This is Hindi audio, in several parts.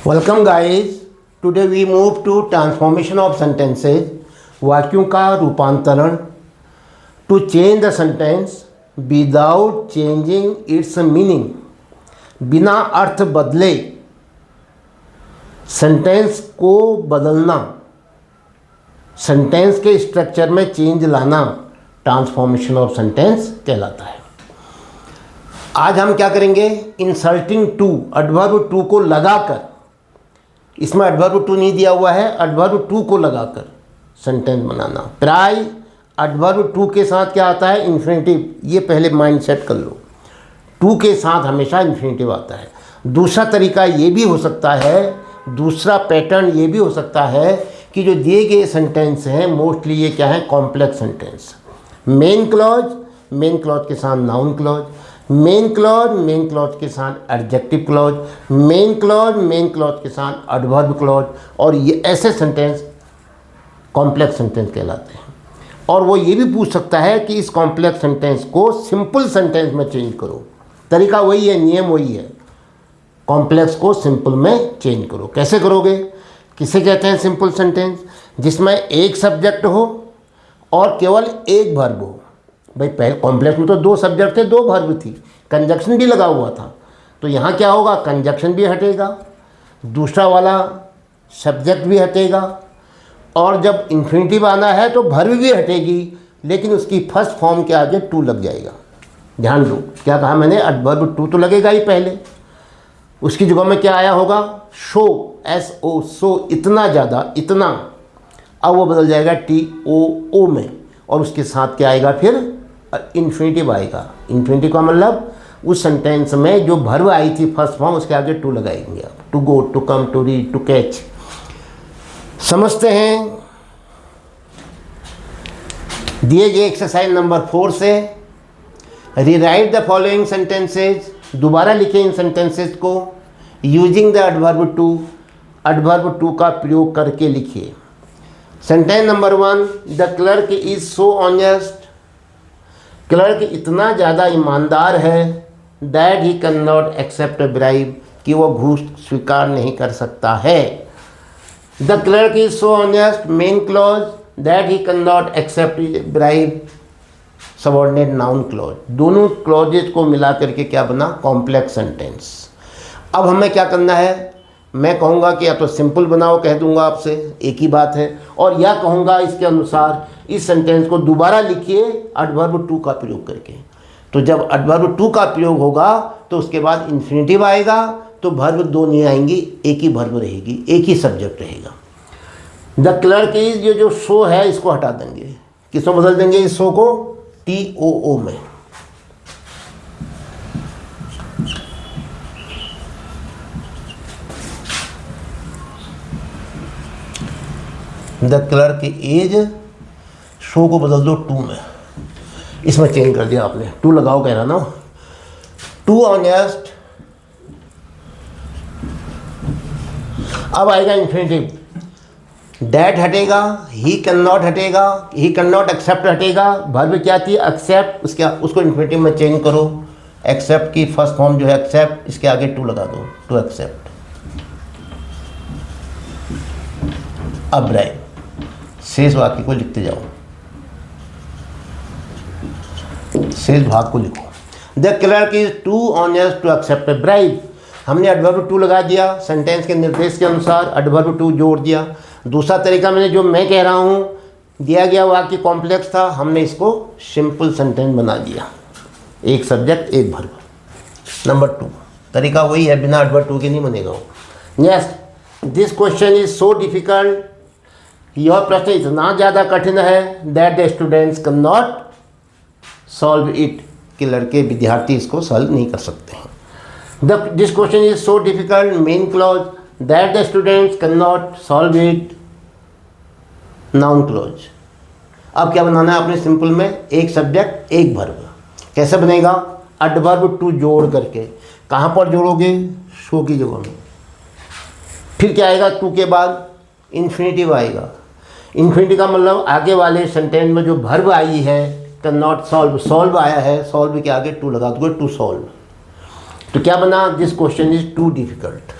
Welcome guys. Today we move to transformation of sentences, वाक्यों का रूपांतरण। To change the sentence without changing its meaning, बिना अर्थ बदले सेंटेंस को बदलना, सेंटेंस के स्ट्रक्चर में चेंज लाना ट्रांसफॉर्मेशन ऑफ सेंटेंस कहलाता है। आज हम क्या करेंगे, इंसर्टिंग टू, एडवर्ब टू को लगाकर, इसमें एडवर्ब टू नहीं दिया हुआ है, एडवर्ब टू को लगाकर सेंटेंस बनाना। प्राय एडवर्ब टू के साथ क्या आता है, इन्फिनेटिव। ये पहले माइंड सेट कर लो, टू के साथ हमेशा इन्फिनेटिव आता है। दूसरा तरीका ये भी हो सकता है, दूसरा पैटर्न ये भी हो सकता है कि जो दिए गए सेंटेंस हैं मोस्टली ये क्या है, कॉम्प्लेक्स सेंटेंस। मेन क्लॉज के साथ नाउन क्लॉज, मेन क्लॉज के साथ एडजेक्टिव क्लॉज, मेन क्लॉज के साथ एडवर्ब क्लॉज, और ये ऐसे सेंटेंस कॉम्प्लेक्स सेंटेंस कहलाते हैं। और वो ये भी पूछ सकता है कि इस कॉम्प्लेक्स सेंटेंस को सिंपल सेंटेंस में चेंज करो। तरीका वही है, नियम वही है, कॉम्प्लेक्स को सिंपल में चेंज करो। कैसे करोगे, किसे कहते हैं सिंपल सेंटेंस, जिसमें एक सब्जेक्ट हो और केवल एक वर्ब हो। भाई पहले कॉम्प्लेक्स में तो दो सब्जेक्ट थे, दो वर्ब थी, कंजक्शन भी लगा हुआ था। तो यहाँ क्या होगा, कंजक्शन भी हटेगा, दूसरा वाला सब्जेक्ट भी हटेगा, और जब इन्फिनिटिव आना है तो वर्ब भी हटेगी, लेकिन उसकी फर्स्ट फॉर्म के आगे टू लग जाएगा। ध्यान दो, क्या कहा मैंने, एडवर्ब टू तो लगेगा ही पहले, उसकी जगह में क्या आया होगा, शो, SO, सो, इतना ज़्यादा, इतना। अब वो बदल जाएगा TOO में, और उसके साथ क्या आएगा, फिर इन्फिनिटिव आएगा। इन्फिनिटिव का मतलब उस सेंटेंस में जो वर्ब आई थी फर्स्ट फॉर्म, उसके आगे टू लगाएंगे आप। To go, to come, to read, to catch. समझते हैं, दिए गए एक्सरसाइज नंबर 4 से रीराइट द फॉलोइंग सेंटेंसेज, दोबारा लिखें इन सेंटेंसेज को यूजिंग द एडवर्ब टू का प्रयोग करके लिखिए। Sentence number 1, the clerk is so honest, clerk इतना ज़्यादा ईमानदार है, that he can not accept bribe, कि वो घूस स्वीकार नहीं कर सकता है। The clerk is so honest, main clause, that he can not accept bribe, subordinate noun clause. दोनों क्लॉजेज को मिला करके क्या बना, कॉम्प्लेक्स सेंटेंस। अब हमें क्या करना है, मैं कहूँगा कि या तो सिंपल बनाओ, कह दूंगा आपसे, एक ही बात है, और या कहूँगा इसके अनुसार इस सेंटेंस को दोबारा लिखिए एडवर्ब टू का प्रयोग करके। तो जब एडवर्ब टू का प्रयोग होगा तो उसके बाद इन्फिनिटिव आएगा, तो वर्ब दो नहीं आएंगी, एक ही वर्ब रहेगी, एक ही सब्जेक्ट रहेगा। द क्लर्क इज, ये जो शो है इसको हटा देंगे, किसको बदल देंगे, इस शो को TOO में। द क्लर्क एज, शो को बदल दो टू में, इसमें चेंज कर दिया आपने, टू लगाओ कह रहा ना। टू ऑनेस्ट, अब आएगा इन्फिनिटिव, दैट हटेगा, ही कैन नॉट हटेगा, ही कैन नॉट एक्सेप्ट हटेगा, वर्ब क्या थी, एक्सेप्ट, उसको इन्फिनिटिव में चेंज करो। एक्सेप्ट की फर्स्ट फॉर्म जो है एक्सेप्ट, इसके आगे टू लगा दो, टू एक्सेप्ट। अब ब्राइब, शेष वाक्य को लिखते जाओ, शेष भाग को लिखो। The clerk is too honest to accept a bribe, हमने एडवर्ब टू लगा दिया, सेंटेंस के निर्देश के अनुसार एडवर्ब टू जोड़ दिया। दूसरा तरीका मैंने जो मैं कह रहा हूँ, दिया गया वाक्य कॉम्प्लेक्स था, हमने इसको सिंपल सेंटेंस बना दिया, एक सब्जेक्ट एक वर्ब। नंबर 2 तरीका वही है, बिना एडवर्ब टू के नहीं बनेगा वो। Yes, this question is so difficult, यह प्रश्न इतना ज़्यादा कठिन है, that the students can not solve it, कि लड़के विद्यार्थी इसको सॉल्व नहीं कर सकते हैं। This question is so difficult, main clause, that the students can not solve it, noun clause. अब क्या बनाना है आपने सिंपल में, एक सब्जेक्ट एक वर्ब। कैसे बनेगा, एडवर्ब टू जोड़ करके। कहाँ पर जोड़ोगे, शो की जगह में। फिर क्या आएगा, टू के बाद इन्फिनिटिव आएगा। इन्फिनिटी का मतलब आगे वाले सेंटेंस में जो वर्ब आई है, कैन नॉट सॉल्व, सॉल्व आया है, सॉल्व के आगे टू लगा दोगे, टू सॉल्व। तो क्या बना, this question is too difficult.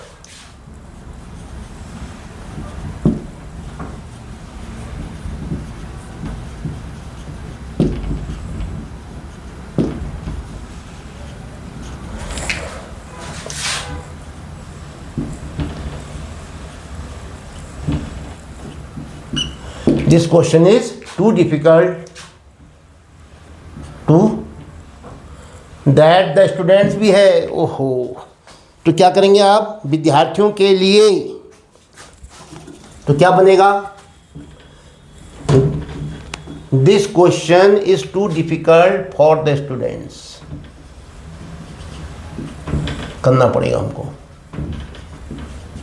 This question is too difficult to that the students भी है। ओहो, तो क्या करेंगे आप विद्यार्थियों के लिए, तो क्या बनेगा, this question is too difficult for the students, करना पड़ेगा हमको।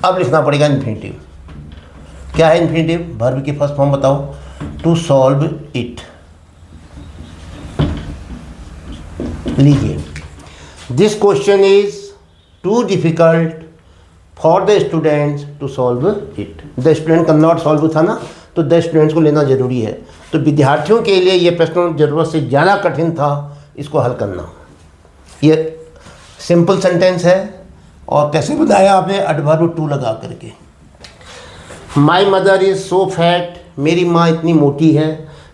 अब लिखना पड़ेगा इन्फिनिटिव। क्या है इन्फिनिटिव? वर्ब की फर्स्ट फॉर्म बताओ। To solve it. लीजिए, this question is too difficult for the students to solve it. The student can not solve था ना, तो द स्टूडेंट्स को लेना जरूरी है। तो विद्यार्थियों के लिए ये प्रश्न जरूरत से ज़्यादा कठिन था, इसको हल करना। ये सिंपल सेंटेंस है और कैसे बनाया आपने, एडवर्ब टू लगा करके। माई मदर इज़ सो फैट, मेरी माँ इतनी मोटी है,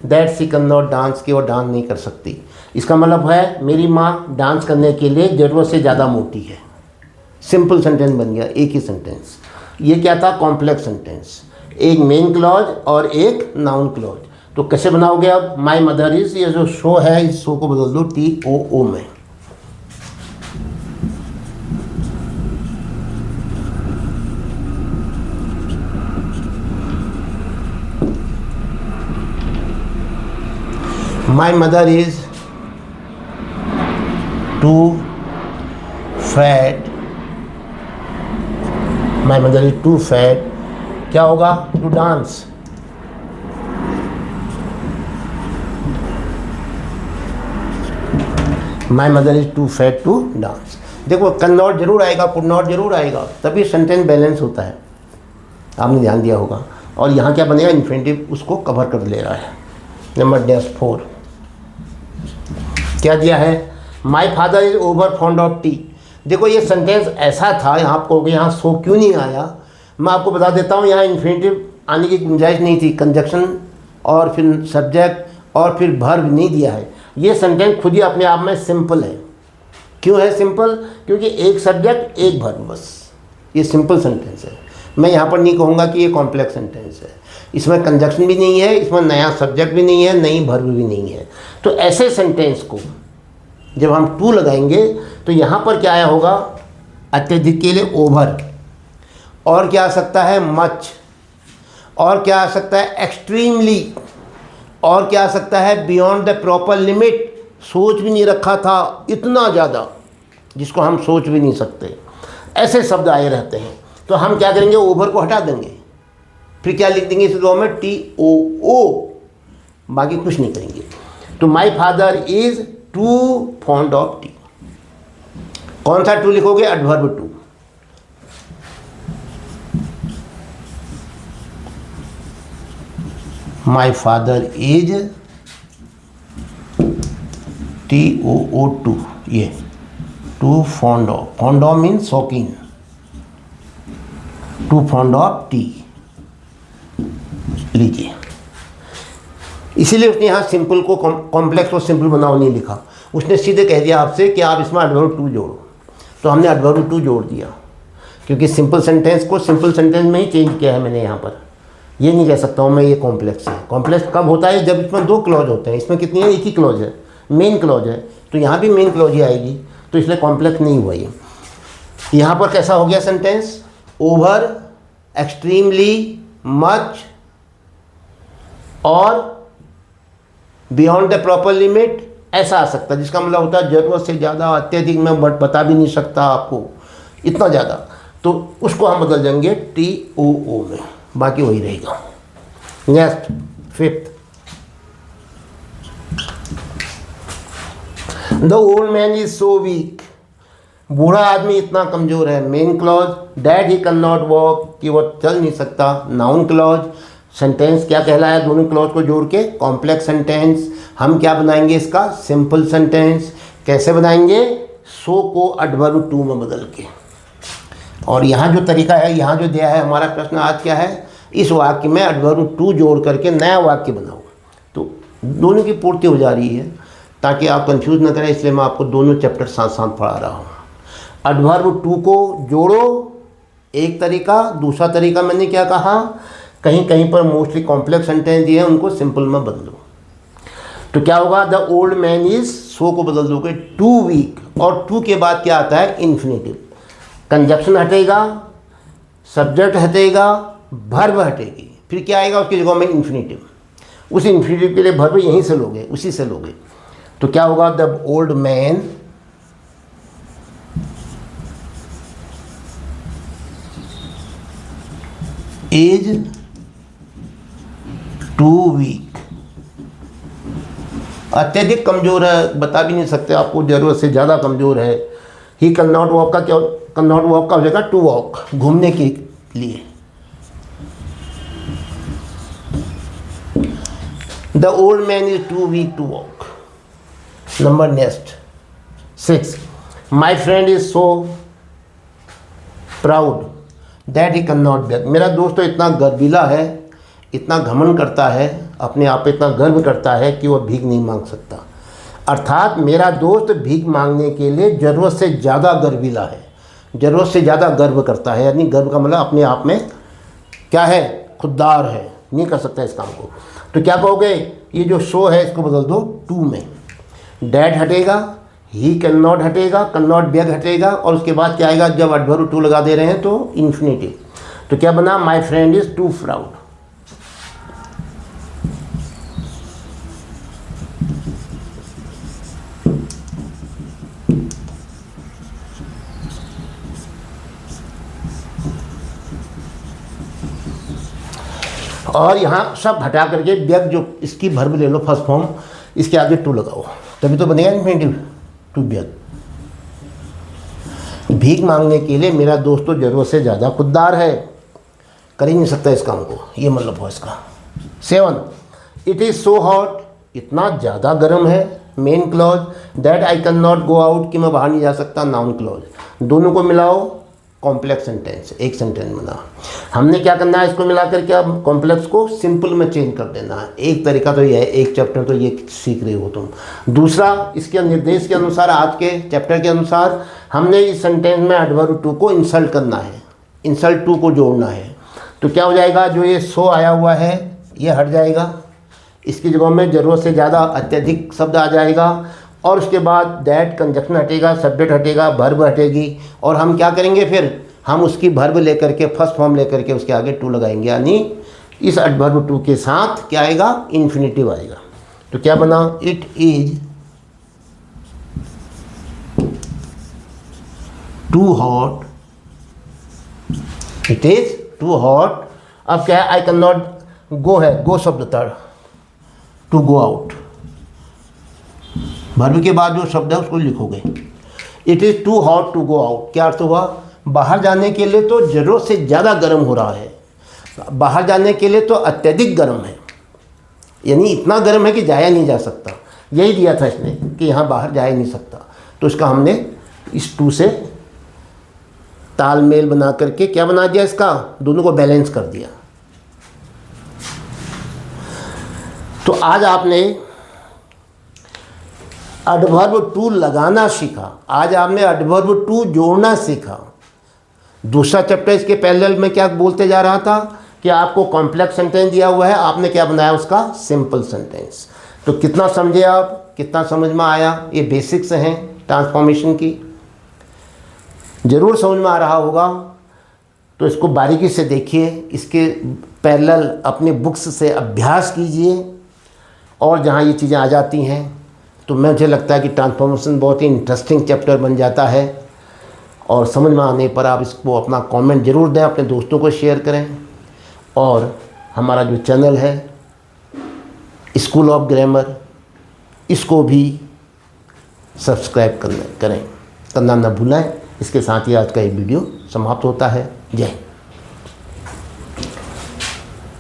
that she can not dance, कि वो डांस नहीं कर सकती। इसका मतलब है मेरी माँ डांस करने के लिए ज़रूरत से ज़्यादा मोटी है। सिंपल सेंटेंस बन गया, एक ही सेंटेंस। ये क्या था? कॉम्प्लेक्स सेंटेंस, एक मेन क्लॉज और एक नाउन क्लॉज। तो कैसे बनाओगे अब? माई मदर इज़, ये जो शो है इस शो को बदल दो TOO में। My mother is too fat, my mother is too fat, क्या होगा? To dance. My mother is too fat to dance. देखो, कैन नॉट जरूर आएगा, कुड नॉट जरूर आएगा, तभी सेंटेंस बैलेंस होता है। आपने ध्यान दिया होगा। और यहाँ क्या बनेगा? इन्फिनिटिव उसको कवर कर ले रहा है। नंबर -4 क्या दिया है? माई father is over fond of T. देखो, ये सेंटेंस ऐसा था, यहाँ आपको यहाँ सो क्यों नहीं आया, मैं आपको बता देता हूँ। यहाँ इन्फिनिटिव आने की गुंजाइश नहीं थी, कंजक्शन और फिर सब्जेक्ट और फिर वर्ब नहीं दिया है। ये सेंटेंस खुद ही अपने आप में सिंपल है। क्यों है सिंपल? क्योंकि एक सब्जेक्ट एक वर्ब, बस। ये सिंपल सेंटेंस है। मैं यहाँ पर नहीं कहूँगा कि ये कॉम्प्लेक्स सेंटेंस है। इसमें कंजक्शन भी नहीं है, इसमें नया सब्जेक्ट भी नहीं है, नई वर्ब भी नहीं है। तो ऐसे सेंटेंस को जब हम टू लगाएंगे तो यहाँ पर क्या आया होगा? अत्यधिक के लिए ओवर, और क्या आ सकता है? मच, और क्या आ सकता है? एक्सट्रीमली, और क्या आ सकता है? Beyond the proper limit. सोच भी नहीं रखा था, इतना ज़्यादा जिसको हम सोच भी नहीं सकते। ऐसे शब्द आए रहते हैं। तो हम क्या करेंगे? ओवर को हटा देंगे, फिर क्या लिख देंगे इस रो में? TOO, बाकी कुछ नहीं करेंगे। तो my father is too fond of tea. कौन सा टू लिखोगे? Adverb too. My father is TOO2, ये too fond of, fond of mean शौकीन, टू फॉन्ड ऑफ टी। लीजिए, इसीलिए उसने यहाँ सिंपल को कॉम्प्लेक्स और सिंपल बनाओ नहीं लिखा। उसने सीधे कह दिया आपसे कि आप इसमें एडवर्ब टू जोड़ो, तो हमने एडवर्ब टू जोड़ दिया। क्योंकि सिंपल सेंटेंस को सिंपल सेंटेंस में ही चेंज किया है मैंने यहाँ पर। ये नहीं कह सकता हूँ मैं ये कॉम्प्लेक्स है। कॉम्प्लेक्स कब होता है? जब इसमें दो क्लॉज होते हैं। इसमें कितनी है? एक ही क्लॉज है, मेन क्लॉज है, तो यहाँ भी मेन क्लॉज ही आएगी, तो इसलिए कॉम्प्लेक्स नहीं हुआ ये। यहाँ पर कैसा हो गया सेंटेंस? ओवर, एक्सट्रीमली, मच और बियॉन्ड द प्रॉपर लिमिट, ऐसा आ सकता है, जिसका मतलब होता है ज़रूरत से ज़्यादा, अत्यधिक। मैं बता भी नहीं सकता आपको इतना ज़्यादा, तो उसको हम बदल देंगे TOO में, बाकी वही रहेगा। Next 5th, the old man is so weak. बूढ़ा आदमी इतना कमज़ोर है। Main clause, dad he can not walk, कि वो चल नहीं सकता। नाउन क्लॉज, सेंटेंस क्या कहलाया? दोनों क्लॉज को जोड़ के कॉम्प्लेक्स सेंटेंस। हम क्या बनाएंगे इसका? Simple sentence. कैसे बनाएंगे? सो को एडवर्ब टू में बदल के। और यहाँ जो तरीका है, यहाँ जो दिया है हमारा प्रश्न आज क्या है? इस वाक्य में एडवर्ब टू जोड़ करके नया वाक्य बनाओ। तो दोनों की पूर्ति हो जा रही है, ताकि आप कंफ्यूज न करें, इसलिए मैं आपको दोनों चैप्टर साथ साथ पढ़ा रहा हूँ। एडवर्ब टू को जोड़ो, एक तरीका। दूसरा तरीका मैंने क्या कहा? कहीं कहीं पर मोस्टली कॉम्प्लेक्स सेंटेंस दिए हैं, उनको सिंपल में बदलो। तो क्या होगा, द ओल्ड मैन इज, सो को बदल दोगे टू वीक, और टू के बाद क्या आता है, इन्फिनेटिव। कंजक्शन हटेगा, सब्जेक्ट हटेगा, वर्ब हटेगी, फिर क्या आएगा उसकी जगह में, इन्फिनेटिव। उस इन्फिनेटिव के लिए वर्ब यहीं से लोगे, उसी से लोगे। तो क्या होगा, the old man is too weak, अत्यधिक कमज़ोर है, बता भी नहीं सकते आपको, ज़रूरत से ज़्यादा कमज़ोर है। ही कैन नॉट वॉक का क्या, कैन नॉट वॉक का हो जाएगा टू वॉक, घूमने के लिए। The old man is too weak to walk. Number next 6, my friend is so proud that he can not beg. मेरा दोस्त तो इतना गर्वीला है, इतना घमंड करता है, अपने आप पे इतना गर्व करता है कि वह भीख नहीं मांग सकता। अर्थात मेरा दोस्त भीख मांगने के लिए ज़रूरत से ज़्यादा गर्वीला है, ज़रूरत से ज़्यादा गर्व करता है, यानी गर्व का मतलब अपने आप में क्या है, खुददार है, नहीं कर सकता इस काम को। तो क्या कहोगे, ये जो शो है इसको बदल दो टू में, डैड हटेगा, ही कैन नॉट हटेगा, कैन नॉट बेग हटेगा, और उसके बाद क्या आएगा, जब एडवर्ब टू लगा दे रहे हैं तो इन्फिनेटिव। तो क्या बना, my friend is too proud. और यहाँ सब हटा करके बेग, जो इसकी वर्ब ले लो फर्स्ट फॉर्म, इसके आगे टू लगाओ, तभी तो बनेगा इन्फिनेटिव, टू बेग। भीख मांगने के लिए मेरा दोस्त तो ज़रूरत से ज़्यादा खुददार है, कर ही नहीं सकता इस काम को, ये मतलब हो इसका। 7, इट इज़ सो हॉट, इतना ज़्यादा गर्म है, main clause, that I can not go out, कि मैं बाहर नहीं जा सकता, नाउन क्लॉज। दोनों को मिलाओ, कॉम्प्लेक्स सेंटेंस, एक सेंटेंस बना। हमने क्या करना है, इसको मिला करके अब कॉम्प्लेक्स को सिंपल में चेंज कर देना है। एक तरीका तो ये है, एक चैप्टर तो ये सीख रहे हो तुम। दूसरा, इसके निर्देश के अनुसार, आज के चैप्टर के अनुसार, हमने इस सेंटेंस में एडवर्ब टू को इंसल्ट करना है, इंसल्ट टू को जोड़ना है। तो क्या हो जाएगा, जो ये सो आया हुआ है ये हट जाएगा, इसकी जगह में ज़रूरत से ज़्यादा अत्यधिक शब्द आ जाएगा, और उसके बाद दैट कंजक्शन हटेगा, सब्जेक्ट हटेगा, वर्ब हटेगी, और हम क्या करेंगे, फिर हम उसकी वर्ब लेकर के फर्स्ट फॉर्म लेकर के उसके आगे टू लगाएंगे, यानी इस एडवर्ब टू के साथ क्या आएगा, इन्फिनेटिव आएगा। तो क्या बना, it is too hot, it is too hot. अब क्या है, आई कैन नॉट गो है, गो शब्द था, टू गो आउट, वर्ब के बाद जो शब्द है उसको लिखोगे। It is too hot to go out, क्या अर्थ हुआ, बाहर जाने के लिए तो ज़रूरत से ज़्यादा गर्म हो रहा है, बाहर जाने के लिए तो अत्यधिक गर्म है, यानी इतना गर्म है कि जाया नहीं जा सकता। यही दिया था इसने कि यहाँ बाहर जाया नहीं सकता, तो इसका हमने इस टू से तालमेल बना करके क्या बना दिया, इसका दोनों को बैलेंस कर दिया। तो आज आपने एडवर्ब टू लगाना सीखा, आज आपने एडवर्ब टू जोड़ना सीखा। दूसरा चैप्टर इसके पैरेलल में क्या बोलते जा रहा था कि आपको कॉम्प्लेक्स सेंटेंस दिया हुआ है, आपने क्या बनाया उसका सिंपल सेंटेंस। तो कितना समझे आप, कितना समझ में आया, ये बेसिक्स हैं ट्रांसफॉर्मेशन की, ज़रूर समझ में आ रहा होगा। तो इसको बारीकी से देखिए, इसके पैरेलल अपने बुक्स से अभ्यास कीजिए, और जहाँ ये चीज़ें आ जाती हैं तो मुझे लगता है कि ट्रांसफॉर्मेशन बहुत ही इंटरेस्टिंग चैप्टर बन जाता है। और समझ में आने पर आप इसको अपना कमेंट ज़रूर दें, अपने दोस्तों को शेयर करें, और हमारा जो चैनल है स्कूल ऑफ ग्रामर, इसको भी सब्सक्राइब करना न भूलें। इसके साथ ही आज का ये वीडियो समाप्त होता है। जय हिंद।